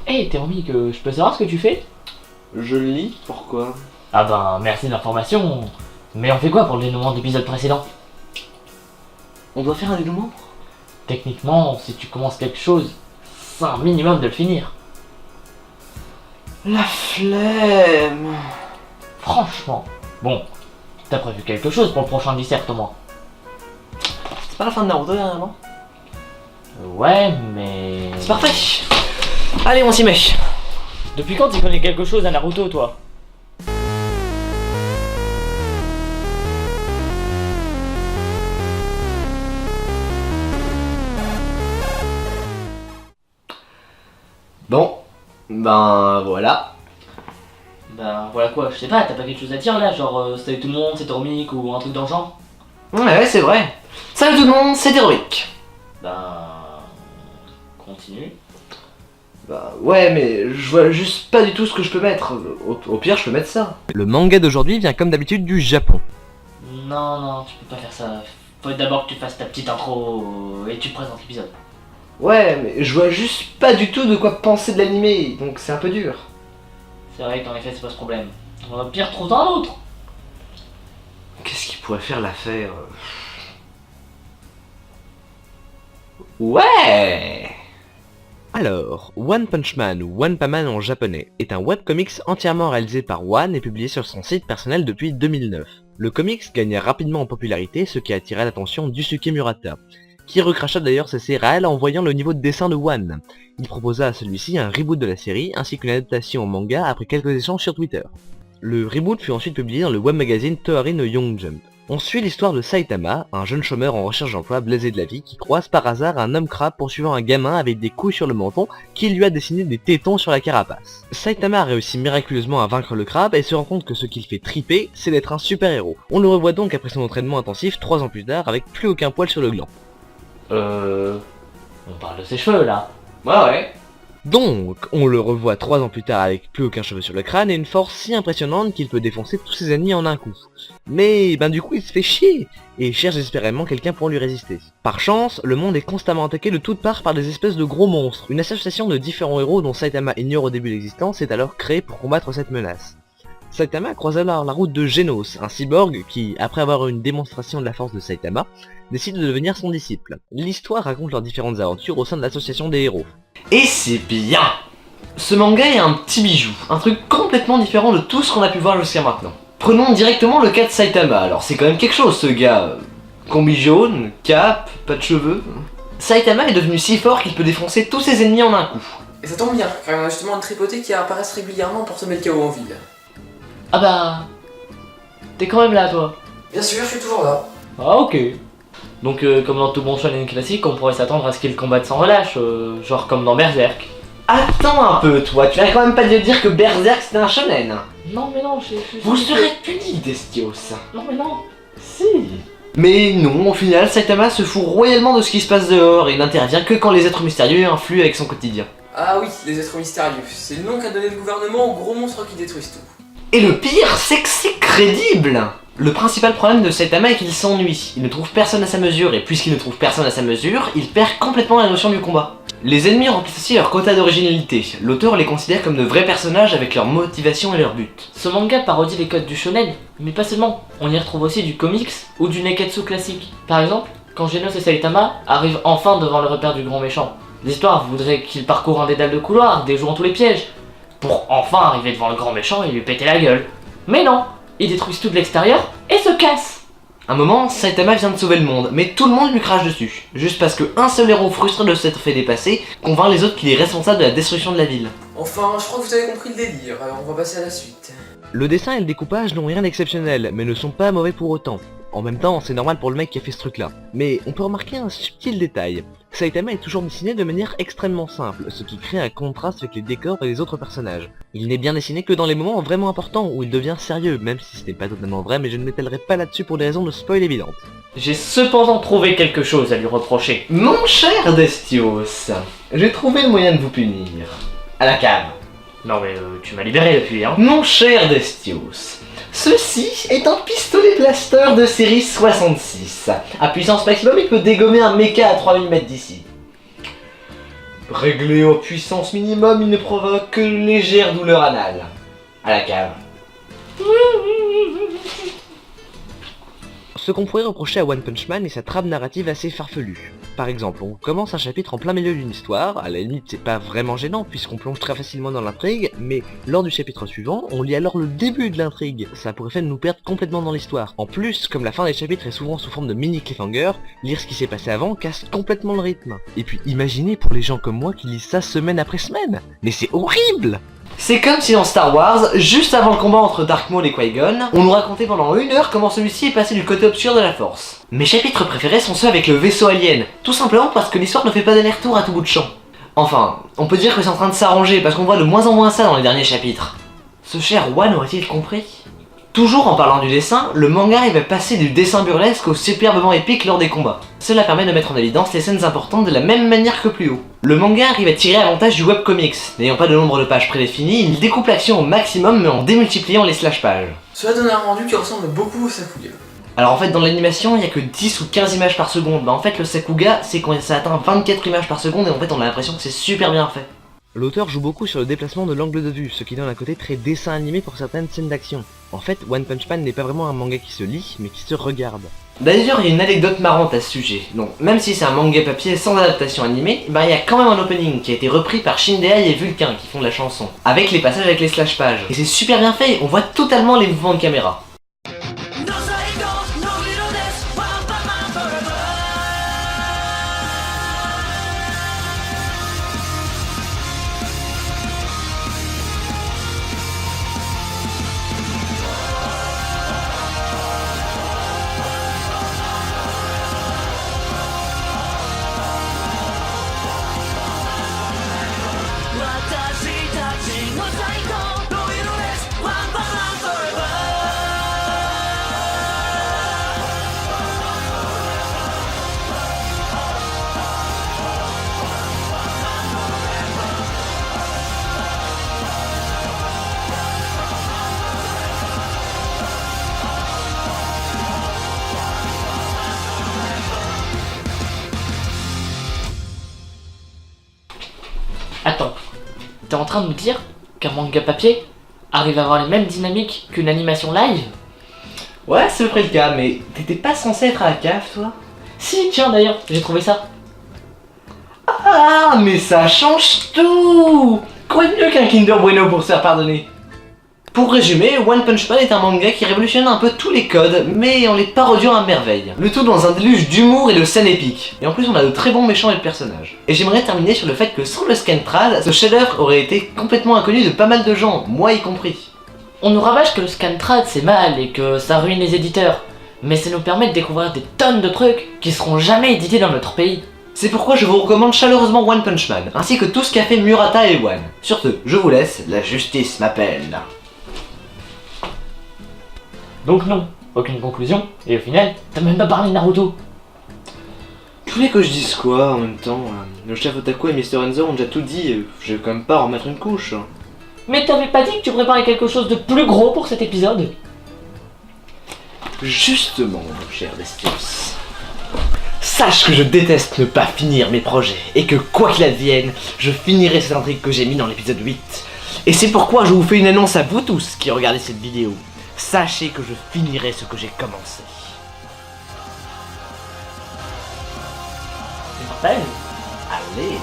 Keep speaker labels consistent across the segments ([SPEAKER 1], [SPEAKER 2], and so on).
[SPEAKER 1] Hey, t'es remis que je peux savoir ce que tu fais?
[SPEAKER 2] Je lis, pourquoi?
[SPEAKER 1] Ah ben, merci de l'information. Mais on fait quoi pour le dénouement de l'épisode précédent?
[SPEAKER 2] On doit faire un dénouement?
[SPEAKER 1] Techniquement, si tu commences quelque chose, c'est un minimum de le finir.
[SPEAKER 2] La flemme.
[SPEAKER 1] Franchement. Bon, t'as prévu quelque chose pour le prochain dissert au moins?
[SPEAKER 2] C'est pas la fin de Naruto dernièrement?
[SPEAKER 1] Ouais, mais...
[SPEAKER 2] C'est parfait. Allez, on s'y met.
[SPEAKER 1] Depuis quand tu connais quelque chose à Naruto, toi?
[SPEAKER 2] Bon, ben voilà.
[SPEAKER 1] Ben voilà quoi, je sais pas, t'as pas quelque chose à dire là, genre salut tout le monde, c'est Tormic ou un truc dans le genre?
[SPEAKER 2] Ouais, c'est vrai. Salut tout le monde, c'est Héroïque.
[SPEAKER 1] Ben... continue.
[SPEAKER 2] Bah ouais, mais je vois juste pas du tout ce que je peux mettre. Au pire, je peux mettre ça.
[SPEAKER 3] Le manga d'aujourd'hui vient comme d'habitude du Japon.
[SPEAKER 1] Non, tu peux pas faire ça. Faut d'abord que tu fasses ta petite intro et tu présentes l'épisode.
[SPEAKER 2] Ouais, mais je vois juste pas du tout de quoi penser de l'animé, donc c'est un peu dur.
[SPEAKER 1] C'est vrai qu'en effet c'est pas ce problème. On va pire trouver un autre.
[SPEAKER 2] Qu'est-ce qui pourrait faire l'affaire? Ouais.
[SPEAKER 3] Alors, One Punch Man ou One Punch Man en japonais est un webcomics entièrement réalisé par One et publié sur son site personnel depuis 2009. Le comics gagna rapidement en popularité, ce qui attira l'attention d'Usuke Murata, qui recracha d'ailleurs ses céréales en voyant le niveau de dessin de One. Il proposa à celui-ci un reboot de la série ainsi qu'une adaptation en manga après quelques échanges sur Twitter. Le reboot fut ensuite publié dans le web magazine Tohari no Young Jump. On suit l'histoire de Saitama, un jeune chômeur en recherche d'emploi blasé de la vie qui croise par hasard un homme crabe poursuivant un gamin avec des couilles sur le menton qui lui a dessiné des tétons sur la carapace. Saitama réussit miraculeusement à vaincre le crabe et se rend compte que ce qu'il fait triper, c'est d'être un super-héros. On le revoit donc après son entraînement intensif 3 ans plus tard avec plus aucun poil sur le gland.
[SPEAKER 1] On parle de ses cheveux là.
[SPEAKER 2] Ouais.
[SPEAKER 3] Donc, on le revoit 3 ans plus tard avec plus aucun cheveu sur le crâne et une force si impressionnante qu'il peut défoncer tous ses ennemis en un coup. Mais du coup il se fait chier et cherche désespérément quelqu'un pour lui résister. Par chance, le monde est constamment attaqué de toutes parts par des espèces de gros monstres. Une association de différents héros dont Saitama ignore au début l'existence est alors créée pour combattre cette menace. Saitama croise alors la route de Genos, un cyborg qui, après avoir eu une démonstration de la force de Saitama, décide de devenir son disciple. L'histoire raconte leurs différentes aventures au sein de l'association des héros.
[SPEAKER 2] Et c'est bien. Ce manga est un petit bijou, un truc complètement différent de tout ce qu'on a pu voir jusqu'à maintenant. Prenons directement le cas de Saitama, alors c'est quand même quelque chose ce gars. Combi jaune, cap, pas de cheveux. Saitama est devenu si fort qu'il peut défoncer tous ses ennemis en un coup.
[SPEAKER 4] Et ça tombe bien, car il y en a justement un tripoté qui apparaissent régulièrement pour semer le chaos en ville.
[SPEAKER 1] Ah bah... T'es quand même là toi.
[SPEAKER 4] Bien sûr, je suis toujours là.
[SPEAKER 1] Ah ok. Donc comme dans tout bon shonen classique, on pourrait s'attendre à ce qu'ils combattent sans relâche, genre comme dans Berserk.
[SPEAKER 2] Attends un peu toi, tu vas quand même pas de dire que Berserk c'était un shonen.
[SPEAKER 1] Non mais non,
[SPEAKER 2] Vous serez punis Destios.
[SPEAKER 1] Non mais non.
[SPEAKER 2] Si. Mais non, au final, Saitama se fout royalement de ce qui se passe dehors et n'intervient que quand les êtres mystérieux influent avec son quotidien.
[SPEAKER 4] Ah oui, les êtres mystérieux. C'est le nom qu'a donné le gouvernement aux gros monstres qui détruisent tout.
[SPEAKER 2] Et le pire, c'est que c'est crédible. Le principal problème de Saitama est qu'il s'ennuie. Il ne trouve personne à sa mesure et puisqu'il ne trouve personne à sa mesure, il perd complètement la notion du combat. Les ennemis remplissent aussi leur quota d'originalité. L'auteur les considère comme de vrais personnages avec leur motivation et leur but.
[SPEAKER 1] Ce manga parodie les codes du shonen, mais pas seulement. On y retrouve aussi du comics ou du neketsu classique. Par exemple, quand Genos et Saitama arrivent enfin devant le repère du grand méchant. L'histoire voudrait qu'ils parcourent un dédale de couloirs, déjouant tous les pièges, pour enfin arriver devant le grand méchant et lui péter la gueule. Mais non, ils détruisent tout de l'extérieur et se cassent.
[SPEAKER 2] Un moment, Saitama vient de sauver le monde, mais tout le monde lui crache dessus. Juste parce qu'un seul héros frustré de s'être fait dépasser convainc les autres qu'il est responsable de la destruction de la ville.
[SPEAKER 4] Enfin, je crois que vous avez compris le délire, alors on va passer à la suite.
[SPEAKER 3] Le dessin et le découpage n'ont rien d'exceptionnel, mais ne sont pas mauvais pour autant. En même temps, c'est normal pour le mec qui a fait ce truc là. Mais on peut remarquer un subtil détail. Saitama est toujours dessiné de manière extrêmement simple, ce qui crée un contraste avec les décors et les autres personnages. Il n'est bien dessiné que dans les moments vraiment importants où il devient sérieux, même si ce n'est pas totalement vrai, mais je ne m'étalerai pas là-dessus pour des raisons de spoil évidentes.
[SPEAKER 1] J'ai cependant trouvé quelque chose à lui reprocher.
[SPEAKER 2] Mon cher Destios, j'ai trouvé le moyen de vous punir. À la cave.
[SPEAKER 1] Non mais tu m'as libéré depuis hein.
[SPEAKER 2] Mon cher Destios, ceci est un pistolet blaster de série 66. À puissance maximum, il peut dégommer un mecha à 3000 mètres d'ici. Réglé en puissance minimum, il ne provoque que légère douleur anale. À la cave.
[SPEAKER 3] Ce qu'on pourrait reprocher à One Punch Man est sa trame narrative assez farfelue. Par exemple, on commence un chapitre en plein milieu d'une histoire, à la limite c'est pas vraiment gênant puisqu'on plonge très facilement dans l'intrigue, mais lors du chapitre suivant, on lit alors le début de l'intrigue, ça pourrait faire nous perdre complètement dans l'histoire. En plus, comme la fin des chapitres est souvent sous forme de mini cliffhanger, lire ce qui s'est passé avant casse complètement le rythme. Et puis imaginez pour les gens comme moi qui lisent ça semaine après semaine, mais c'est horrible!
[SPEAKER 2] C'est comme si dans Star Wars, juste avant le combat entre Dark Maul et Qui-Gon, on nous racontait pendant 1 heure comment celui-ci est passé du côté obscur de la Force. Mes chapitres préférés sont ceux avec le vaisseau alien, tout simplement parce que l'histoire ne fait pas d'aller-retour à tout bout de champ. Enfin, on peut dire que c'est en train de s'arranger parce qu'on voit de moins en moins ça dans les derniers chapitres. Ce cher One aurait-il compris? Toujours en parlant du dessin, le manga il va passer du dessin burlesque au superbement épique lors des combats. Cela permet de mettre en évidence les scènes importantes de la même manière que plus haut. Le manga arrive à tirer avantage du webcomics. N'ayant pas de nombre de pages prédéfinies, il découpe l'action au maximum mais en démultipliant les slash pages.
[SPEAKER 4] Cela donne un rendu qui ressemble beaucoup au Sakuga.
[SPEAKER 2] Alors en fait dans l'animation il n'y a que 10 ou 15 images par seconde, bah en fait le Sakuga c'est quand ça atteint 24 images par seconde et en fait on a l'impression que c'est super bien fait.
[SPEAKER 3] L'auteur joue beaucoup sur le déplacement de l'angle de vue, ce qui donne un côté très dessin animé pour certaines scènes d'action. En fait, One Punch Man n'est pas vraiment un manga qui se lit, mais qui se regarde.
[SPEAKER 2] D'ailleurs, il y a une anecdote marrante à ce sujet. Donc, même si c'est un manga papier sans adaptation animée, bah il y a quand même un opening qui a été repris par Shindeai et Vulcain qui font de la chanson, avec les passages avec les slash pages. Et c'est super bien fait, on voit totalement les mouvements de caméra.
[SPEAKER 1] Attends, t'es en train de me dire qu'un manga papier arrive à avoir les mêmes dynamiques qu'une animation live?
[SPEAKER 2] Ouais, c'est à peu près le cas, mais t'étais pas censé être à la cave, toi?
[SPEAKER 1] Si, tiens d'ailleurs, j'ai trouvé ça.
[SPEAKER 2] Ah, mais ça change tout! Quoi de mieux qu'un Kinder Bueno pour se faire pardonner? Pour résumer, One Punch Man est un manga qui révolutionne un peu tous les codes, mais en les parodiant à merveille. Le tout dans un déluge d'humour et de scènes épiques. Et en plus on a de très bons méchants et de personnages. Et j'aimerais terminer sur le fait que sans le Scantrad, ce chef-d'œuvre aurait été complètement inconnu de pas mal de gens, moi y compris.
[SPEAKER 1] On nous rabâche que le Scantrad c'est mal et que ça ruine les éditeurs, mais ça nous permet de découvrir des tonnes de trucs qui seront jamais édités dans notre pays.
[SPEAKER 2] C'est pourquoi je vous recommande chaleureusement One Punch Man, ainsi que tout ce qu'a fait Murata et One. Sur ce, je vous laisse, la justice m'appelle.
[SPEAKER 1] Donc non, aucune conclusion, et au final, t'as même pas parlé de Naruto.
[SPEAKER 2] Tu voulais que je dise quoi en même temps? Le chef Otaku et Mr. Enzo ont déjà tout dit, je vais quand même pas en remettre une couche.
[SPEAKER 1] Mais t'avais pas dit que tu préparais quelque chose de plus gros pour cet épisode?
[SPEAKER 2] Justement, mon cher Destios. Sache que je déteste ne pas finir mes projets, et que quoi qu'il advienne, je finirai cette intrigue que j'ai mis dans l'épisode 8. Et c'est pourquoi je vous fais une annonce à vous tous qui regardez cette vidéo. Sachez que je finirai ce que j'ai commencé.
[SPEAKER 1] Tu te rappelles?
[SPEAKER 2] Allez.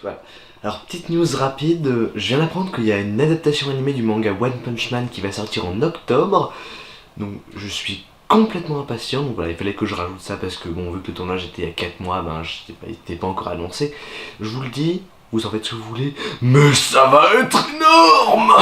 [SPEAKER 2] Voilà. Alors petite news rapide, je viens d'apprendre qu'il y a une adaptation animée du manga One Punch Man qui va sortir en octobre. Donc je suis complètement impatient, donc voilà, il fallait que je rajoute ça parce que bon, vu que le tournage était il y a 4 mois, ben il n'était pas encore annoncé. Je vous le dis, vous en faites ce que vous voulez, mais ça va être énorme!